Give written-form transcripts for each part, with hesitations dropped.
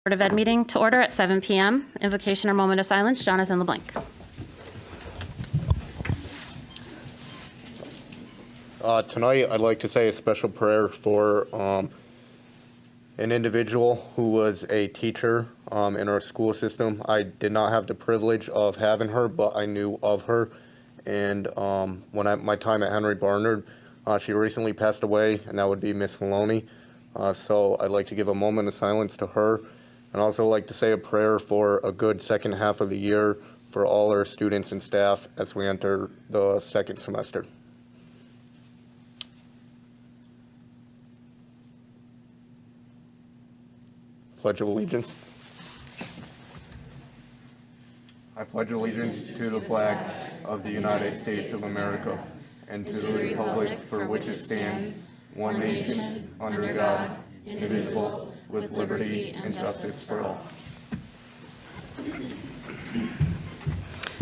Board of Ed meeting to order at 7 p.m. Invocation or moment of silence, Jonathan LeBlanc. Tonight, I'd like to say a special prayer for an individual who was a teacher in our school system. I did not have the privilege of having her, but I knew of her. And my time at Henry Barnard, she recently passed away, and that would be Miss Maloney. So I'd like to give a moment of silence to her. And also like to say a prayer for a good second half of the year for all our students and staff as we enter the second semester. Pledge of Allegiance. I pledge allegiance to the flag of the United States of America and to the republic for which it stands, one nation, under God, indivisible, with liberty and justice for all.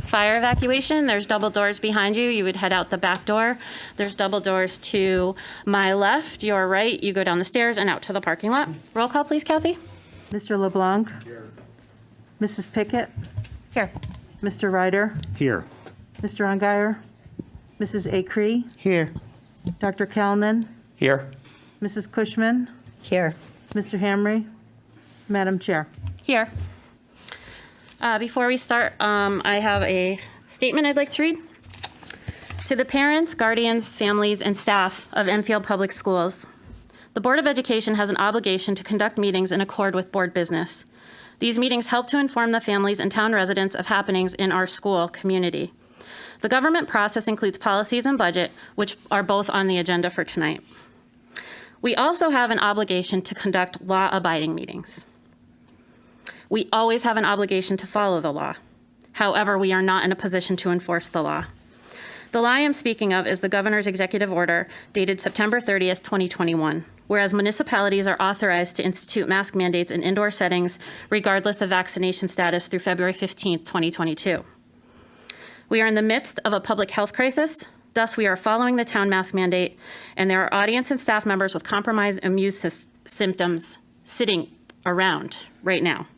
Fire evacuation, there's double doors behind you. You would head out the back door. There's double doors to my left, your right. You go down the stairs and out to the parking lot. Roll call, please, Kathy. Mr. LeBlanc? Here. Mrs. Pickett? Here. Mr. Ryder? Here. Mr. Ongire? Mrs. Acree? Here. Dr. Kalnin? Here. Mrs. Cushman? Here. Mr. Hamry? Madam Chair. Here. Before we start, I have a statement I'd like to read. To the parents, guardians, families, and staff of Enfield Public Schools, the Board of Education has an obligation to conduct meetings in accord with board business. These meetings help to inform the families and town residents of happenings in our school community. The government process includes policies and budget, which are both on the agenda for tonight. We also have an obligation to conduct law-abiding meetings. We always have an obligation to follow the law. However, we are not in a position to enforce the law. The law I am speaking of is the governor's executive order dated September 30th, 2021, whereas municipalities are authorized to institute mask mandates in indoor settings regardless of vaccination status through February 15th, 2022. We are in the midst of a public health crisis. Thus, we are following the town mask mandate, and there are audience and staff members with compromised immune symptoms sitting around right now.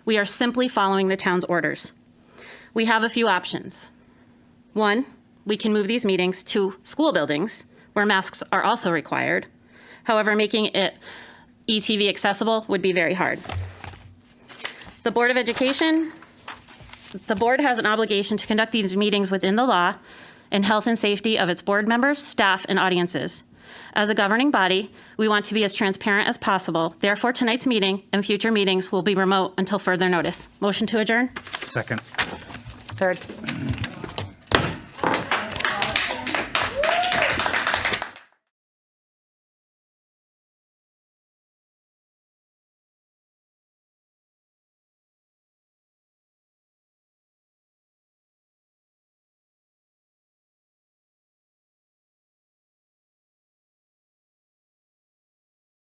We are simply following the town's orders. We have a few options. One, we can move these meetings to school buildings where masks are also required. However, making it ETV accessible would be very hard. The Board of Education, the board has an obligation to conduct these meetings within the law and health and safety of its board members, staff, and audiences. As a governing body, we want to be as transparent as possible. Therefore, tonight's meeting and future meetings will be remote until further notice. Motion to adjourn? Second. Third.